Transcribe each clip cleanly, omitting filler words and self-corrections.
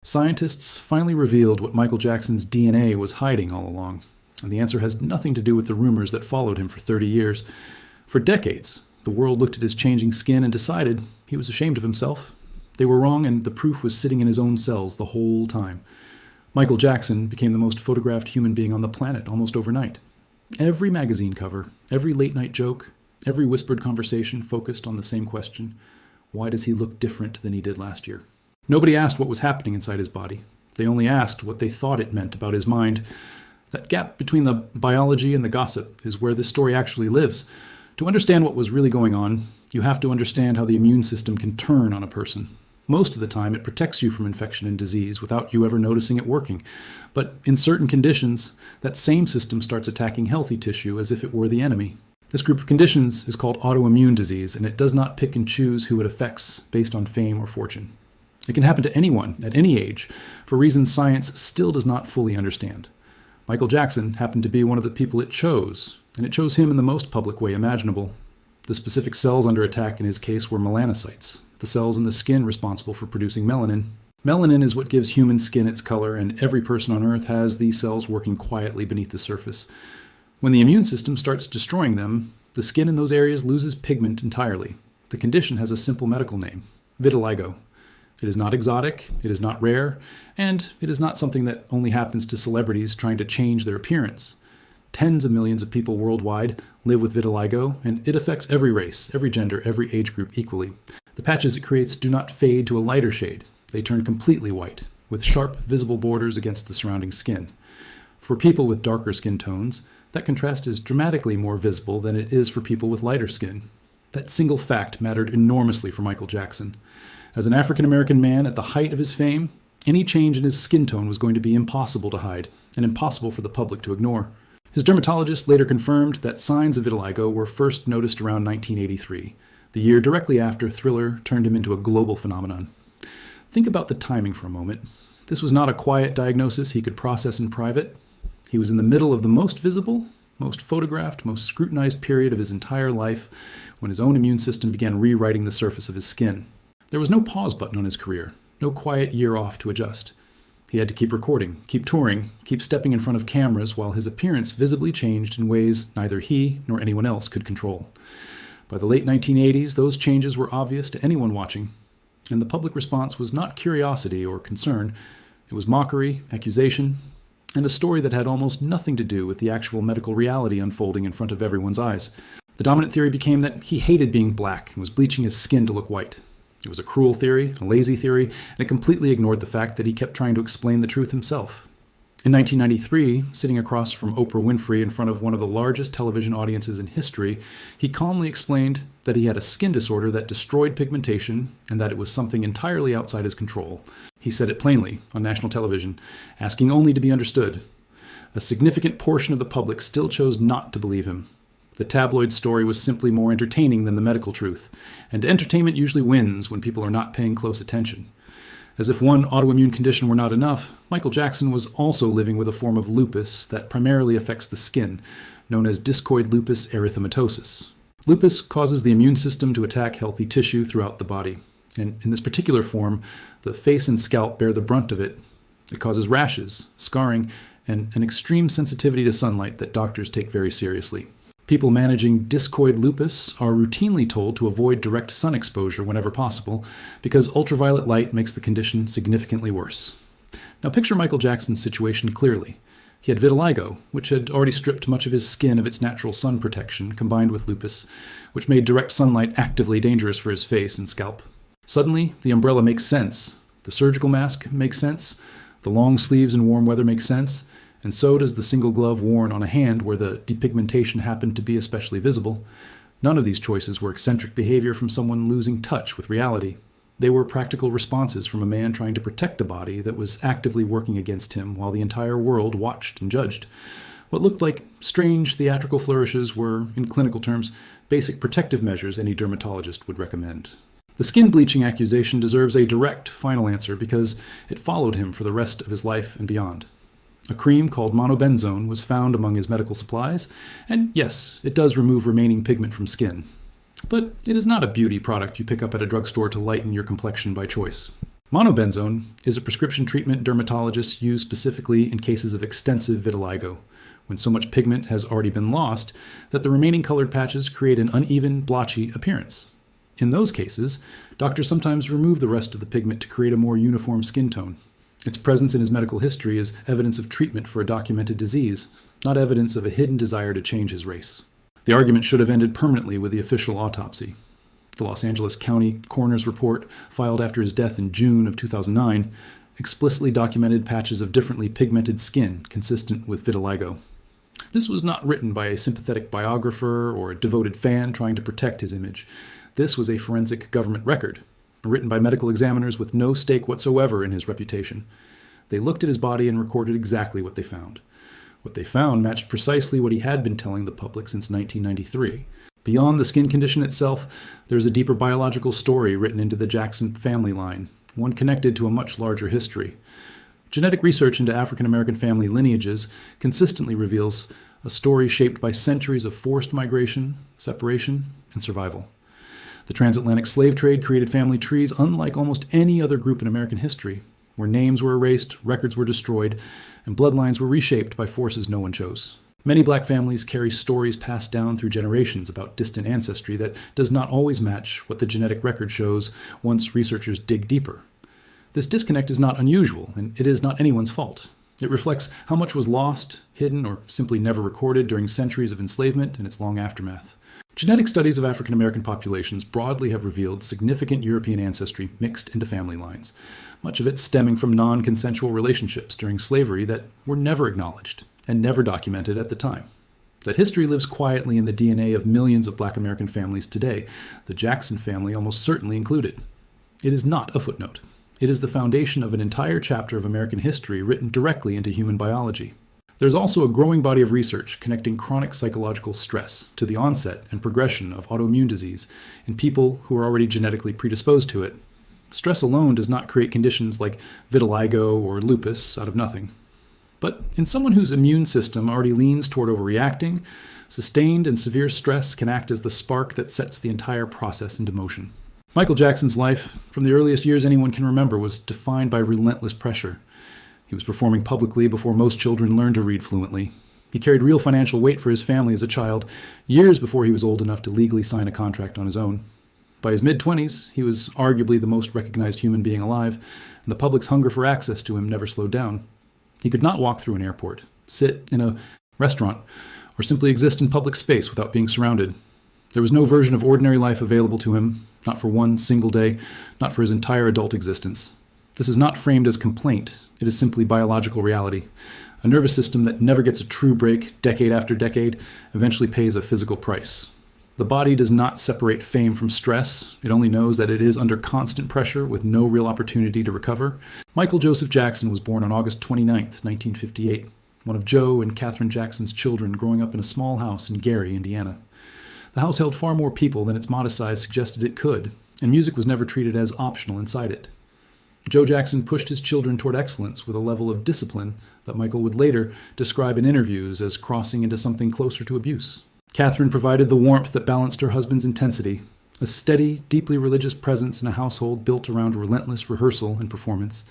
Scientists finally revealed what Michael Jackson's DNA was hiding all along, and the answer has nothing to do with the rumors that followed him for 30 years. For decades, the world looked at his changing skin and decided he was ashamed of himself. They were wrong, and the proof was sitting in his own cells the whole time. Michael Jackson became the most photographed human being on the planet almost overnight. Every magazine cover, every late-night joke, every whispered conversation focused on the same question: why does he look different than he did last year? Nobody asked what was happening inside his body. They only asked what they thought it meant about his mind. That gap between the biology and the gossip is where this story actually lives. To understand what was really going on, you have to understand how the immune system can turn on a person. Most of the time, it protects you from infection and disease without you ever noticing it working. But in certain conditions, that same system starts attacking healthy tissue as if it were the enemy. This group of conditions is called autoimmune disease, and it does not pick and choose who it affects based on fame or fortune. It can happen to anyone, at any age, for reasons science still does not fully understand. Michael Jackson happened to be one of the people it chose, and it chose him in the most public way imaginable. The specific cells under attack in his case were melanocytes, the cells in the skin responsible for producing melanin. Melanin is what gives human skin its color, and every person on Earth has these cells working quietly beneath the surface. When the immune system starts destroying them, the skin in those areas loses pigment entirely. The condition has a simple medical name: vitiligo. It is not exotic, it is not rare, and it is not something that only happens to celebrities trying to change their appearance. Tens of millions of people worldwide live with vitiligo, and it affects every race, every gender, every age group equally. The patches it creates do not fade to a lighter shade. They turn completely white, with sharp, visible borders against the surrounding skin. For people with darker skin tones, that contrast is dramatically more visible than it is for people with lighter skin. That single fact mattered enormously for Michael Jackson. As an African-American man at the height of his fame, any change in his skin tone was going to be impossible to hide, and impossible for the public to ignore. His dermatologist later confirmed that signs of vitiligo were first noticed around 1983, the year directly after Thriller turned him into a global phenomenon. Think about the timing for a moment. This was not a quiet diagnosis he could process in private. He was in the middle of the most visible, most photographed, most scrutinized period of his entire life when his own immune system began rewriting the surface of his skin. There was no pause button on his career, no quiet year off to adjust. He had to keep recording, keep touring, keep stepping in front of cameras while his appearance visibly changed in ways neither he nor anyone else could control. By the late 1980s, those changes were obvious to anyone watching, and the public response was not curiosity or concern. It was mockery, accusation, and a story that had almost nothing to do with the actual medical reality unfolding in front of everyone's eyes. The dominant theory became that he hated being black and was bleaching his skin to look white. It was a cruel theory, a lazy theory, and it completely ignored the fact that he kept trying to explain the truth himself. In 1993, sitting across from Oprah Winfrey in front of one of the largest television audiences in history, he calmly explained that he had a skin disorder that destroyed pigmentation and that it was something entirely outside his control. He said it plainly on national television, asking only to be understood. A significant portion of the public still chose not to believe him. The tabloid story was simply more entertaining than the medical truth, and entertainment usually wins when people are not paying close attention. As if one autoimmune condition were not enough, Michael Jackson was also living with a form of lupus that primarily affects the skin, known as discoid lupus erythematosus. Lupus causes the immune system to attack healthy tissue throughout the body, and in this particular form, the face and scalp bear the brunt of it. It causes rashes, scarring, and an extreme sensitivity to sunlight that doctors take very seriously. People managing discoid lupus are routinely told to avoid direct sun exposure whenever possible because ultraviolet light makes the condition significantly worse. Now picture Michael Jackson's situation clearly. He had vitiligo, which had already stripped much of his skin of its natural sun protection, combined with lupus, which made direct sunlight actively dangerous for his face and scalp. Suddenly, the umbrella makes sense. The surgical mask makes sense. The long sleeves in warm weather make sense. And so does the single glove worn on a hand where the depigmentation happened to be especially visible. None of these choices were eccentric behavior from someone losing touch with reality. They were practical responses from a man trying to protect a body that was actively working against him while the entire world watched and judged. What looked like strange theatrical flourishes were, in clinical terms, basic protective measures any dermatologist would recommend. The skin bleaching accusation deserves a direct final answer because it followed him for the rest of his life and beyond. A cream called monobenzone was found among his medical supplies, and yes, it does remove remaining pigment from skin. But it is not a beauty product you pick up at a drugstore to lighten your complexion by choice. Monobenzone is a prescription treatment dermatologists use specifically in cases of extensive vitiligo, when so much pigment has already been lost that the remaining colored patches create an uneven, blotchy appearance. In those cases, doctors sometimes remove the rest of the pigment to create a more uniform skin tone. Its presence in his medical history is evidence of treatment for a documented disease, not evidence of a hidden desire to change his race. The argument should have ended permanently with the official autopsy. The Los Angeles County coroner's report, filed after his death in June of 2009, explicitly documented patches of differently pigmented skin consistent with vitiligo. This was not written by a sympathetic biographer or a devoted fan trying to protect his image. This was a forensic government record, written by medical examiners with no stake whatsoever in his reputation. They looked at his body and recorded exactly what they found. What they found matched precisely what he had been telling the public since 1993. Beyond the skin condition itself, there's a deeper biological story written into the Jackson family line, one connected to a much larger history. Genetic research into African American family lineages consistently reveals a story shaped by centuries of forced migration, separation, and survival. The transatlantic slave trade created family trees unlike almost any other group in American history, where names were erased, records were destroyed, and bloodlines were reshaped by forces no one chose. Many black families carry stories passed down through generations about distant ancestry that does not always match what the genetic record shows once researchers dig deeper. This disconnect is not unusual, and it is not anyone's fault. It reflects how much was lost, hidden, or simply never recorded during centuries of enslavement and its long aftermath. Genetic studies of African American populations broadly have revealed significant European ancestry mixed into family lines, much of it stemming from non-consensual relationships during slavery that were never acknowledged and never documented at the time. That history lives quietly in the DNA of millions of black American families today, the Jackson family almost certainly included. It is not a footnote. It is the foundation of an entire chapter of American history written directly into human biology. There's also a growing body of research connecting chronic psychological stress to the onset and progression of autoimmune disease in people who are already genetically predisposed to it. Stress alone does not create conditions like vitiligo or lupus out of nothing. But in someone whose immune system already leans toward overreacting, sustained and severe stress can act as the spark that sets the entire process into motion. Michael Jackson's life, from the earliest years anyone can remember, was defined by relentless pressure. He was performing publicly before most children learned to read fluently. He carried real financial weight for his family as a child, years before he was old enough to legally sign a contract on his own. By his mid-20s, he was arguably the most recognized human being alive, and the public's hunger for access to him never slowed down. He could not walk through an airport, sit in a restaurant, or simply exist in public space without being surrounded. There was no version of ordinary life available to him, not for one single day, not for his entire adult existence. This is not framed as complaint. It is simply biological reality. A nervous system that never gets a true break, decade after decade, eventually pays a physical price. The body does not separate fame from stress. It only knows that it is under constant pressure with no real opportunity to recover. Michael Joseph Jackson was born on August 29, 1958, one of Joe and Catherine Jackson's children growing up in a small house in Gary, Indiana. The house held far more people than its modest size suggested it could, and music was never treated as optional inside it. Joe Jackson pushed his children toward excellence with a level of discipline that Michael would later describe in interviews as crossing into something closer to abuse. Catherine provided the warmth that balanced her husband's intensity, a steady, deeply religious presence in a household built around relentless rehearsal and performance.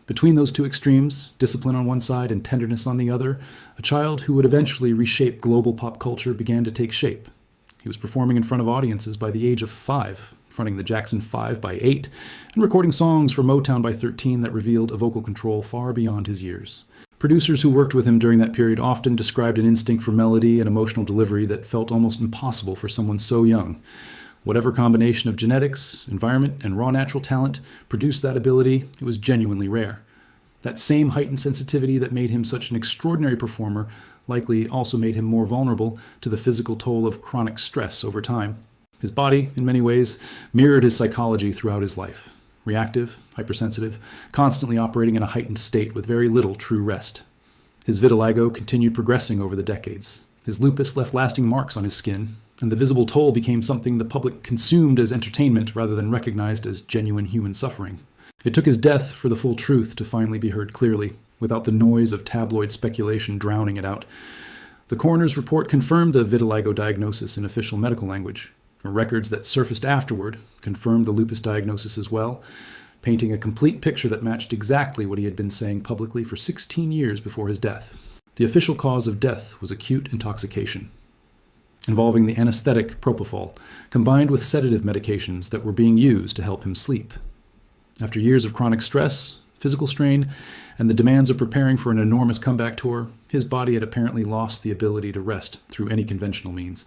Between those two extremes, discipline on one side and tenderness on the other, a child who would eventually reshape global pop culture began to take shape. He was performing in front of audiences by the age of 5, fronting the Jackson 5 by 8, and recording songs for Motown by 13 that revealed a vocal control far beyond his years. Producers who worked with him during that period often described an instinct for melody and emotional delivery that felt almost impossible for someone so young. Whatever combination of genetics, environment, and raw natural talent produced that ability, it was genuinely rare. That same heightened sensitivity that made him such an extraordinary performer likely also made him more vulnerable to the physical toll of chronic stress over time. His body, in many ways, mirrored his psychology throughout his life. Reactive, hypersensitive, constantly operating in a heightened state with very little true rest. His vitiligo continued progressing over the decades. His lupus left lasting marks on his skin, and the visible toll became something the public consumed as entertainment rather than recognized as genuine human suffering. It took his death for the full truth to finally be heard clearly, without the noise of tabloid speculation drowning it out. The coroner's report confirmed the vitiligo diagnosis in official medical language. Records that surfaced afterward confirmed the lupus diagnosis as well. painting a complete picture that matched exactly what he had been saying publicly for 16 years before his death. The official cause of death was acute intoxication, involving the anesthetic propofol, combined with sedative medications that were being used to help him sleep. After years of chronic stress, physical strain, and the demands of preparing for an enormous comeback tour, his body had apparently lost the ability to rest through any conventional means.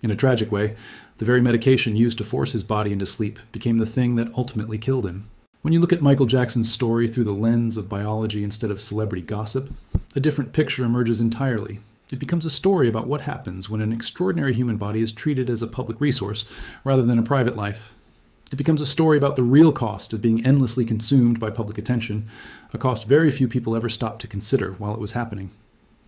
In a tragic way, the very medication used to force his body into sleep became the thing that ultimately killed him. When you look at Michael Jackson's story through the lens of biology instead of celebrity gossip, a different picture emerges entirely. It becomes a story about what happens when an extraordinary human body is treated as a public resource rather than a private life. It becomes a story about the real cost of being endlessly consumed by public attention, a cost very few people ever stopped to consider while it was happening.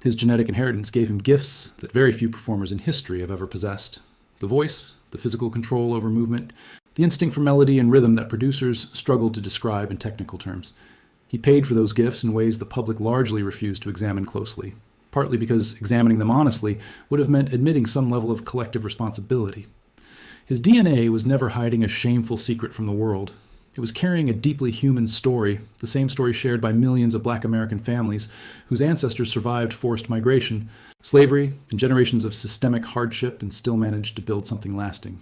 His genetic inheritance gave him gifts that very few performers in history have ever possessed. The voice, the physical control over movement, the instinct for melody and rhythm that producers struggled to describe in technical terms. He paid for those gifts in ways the public largely refused to examine closely, partly because examining them honestly would have meant admitting some level of collective responsibility. His DNA was never hiding a shameful secret from the world. It was carrying a deeply human story, the same story shared by millions of Black American families whose ancestors survived forced migration, slavery, and generations of systemic hardship and still managed to build something lasting.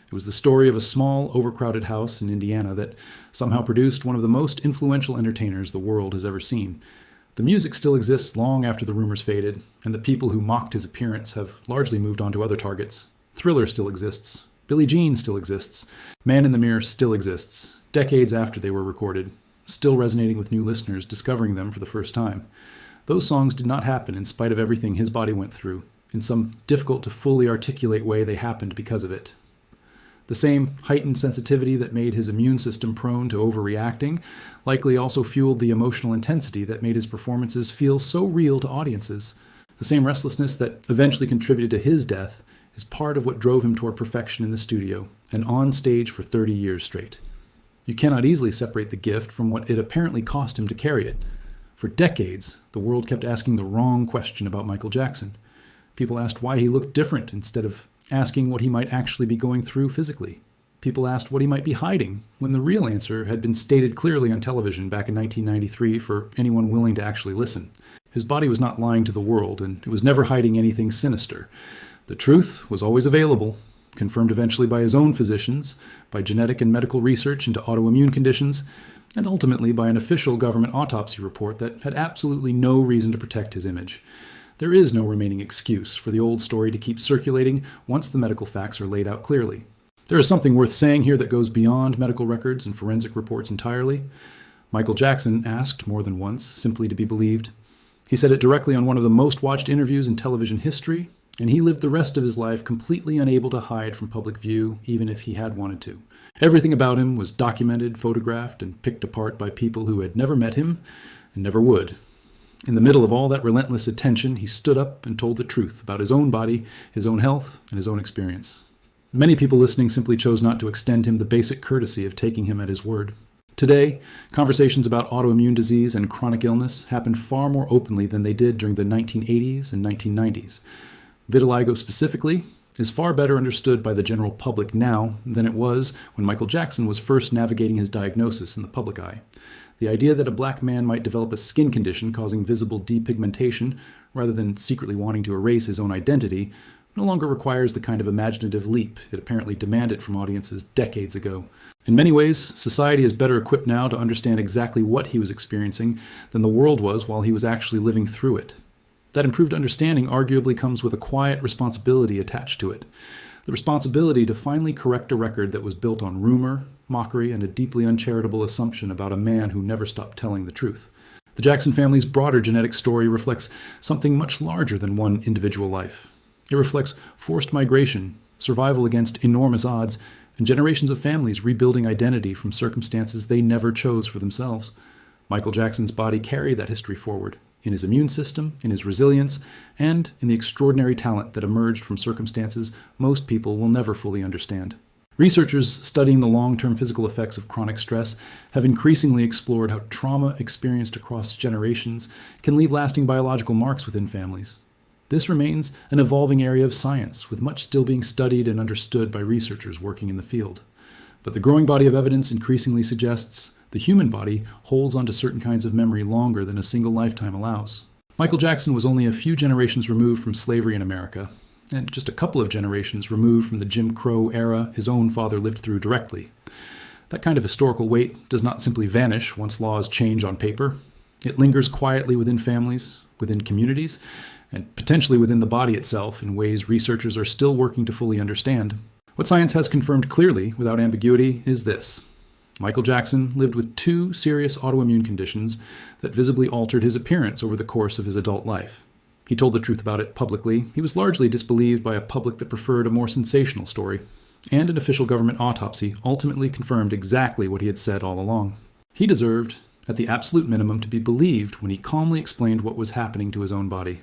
It was the story of a small, overcrowded house in Indiana that somehow produced one of the most influential entertainers the world has ever seen. The music still exists long after the rumors faded, and the people who mocked his appearance have largely moved on to other targets. Thriller still exists. Billie Jean still exists. Man in the Mirror still exists, decades after they were recorded, still resonating with new listeners discovering them for the first time. Those songs did not happen in spite of everything his body went through. In some difficult to fully articulate way, they happened because of it. The same heightened sensitivity that made his immune system prone to overreacting likely also fueled the emotional intensity that made his performances feel so real to audiences. The same restlessness that eventually contributed to his death is part of what drove him toward perfection in the studio and on stage for 30 years straight. You cannot easily separate the gift from what it apparently cost him to carry it. For decades, the world kept asking the wrong question about Michael Jackson. People asked why he looked different instead of asking what he might actually be going through physically. People asked what he might be hiding, when the real answer had been stated clearly on television back in 1993 for anyone willing to actually listen. His body was not lying to the world, and it was never hiding anything sinister. The truth was always available, confirmed eventually by his own physicians, by genetic and medical research into autoimmune conditions, and ultimately by an official government autopsy report that had absolutely no reason to protect his image. There is no remaining excuse for the old story to keep circulating once the medical facts are laid out clearly. There is something worth saying here that goes beyond medical records and forensic reports entirely. Michael Jackson asked more than once simply to be believed. He said it directly on one of the most watched interviews in television history, and he lived the rest of his life completely unable to hide from public view, even if he had wanted to. Everything about him was documented, photographed, and picked apart by people who had never met him and never would. In the middle of all that relentless attention, he stood up and told the truth about his own body, his own health, and his own experience. Many people listening simply chose not to extend him the basic courtesy of taking him at his word. Today, conversations about autoimmune disease and chronic illness happen far more openly than they did during the 1980s and 1990s. Vitiligo specifically is far better understood by the general public now than it was when Michael Jackson was first navigating his diagnosis in the public eye. The idea that a black man might develop a skin condition causing visible depigmentation, rather than secretly wanting to erase his own identity, no longer requires the kind of imaginative leap it apparently demanded from audiences decades ago. In many ways, society is better equipped now to understand exactly what he was experiencing than the world was while he was actually living through it. That improved understanding arguably comes with a quiet responsibility attached to it. The responsibility to finally correct a record that was built on rumor, mockery, and a deeply uncharitable assumption about a man who never stopped telling the truth. The Jackson family's broader genetic story reflects something much larger than one individual life. It reflects forced migration, survival against enormous odds, and generations of families rebuilding identity from circumstances they never chose for themselves. Michael Jackson's body carried that history forward, in his immune system, in his resilience, and in the extraordinary talent that emerged from circumstances most people will never fully understand. Researchers studying the long-term physical effects of chronic stress have increasingly explored how trauma experienced across generations can leave lasting biological marks within families. This remains an evolving area of science, with much still being studied and understood by researchers working in the field. But the growing body of evidence increasingly suggests the human body holds onto certain kinds of memory longer than a single lifetime allows. Michael Jackson was only a few generations removed from slavery in America, and just a couple of generations removed from the Jim Crow era his own father lived through directly. That kind of historical weight does not simply vanish once laws change on paper. It lingers quietly within families, within communities, and potentially within the body itself in ways researchers are still working to fully understand. What science has confirmed clearly, without ambiguity, is this. Michael Jackson lived with 2 serious autoimmune conditions that visibly altered his appearance over the course of his adult life. He told the truth about it publicly. He was largely disbelieved by a public that preferred a more sensational story. And an official government autopsy ultimately confirmed exactly what he had said all along. He deserved, at the absolute minimum, to be believed when he calmly explained what was happening to his own body.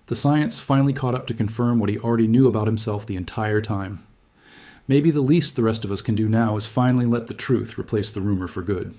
The science finally caught up to confirm what he already knew about himself the entire time. Maybe the least the rest of us can do now is finally let the truth replace the rumor for good.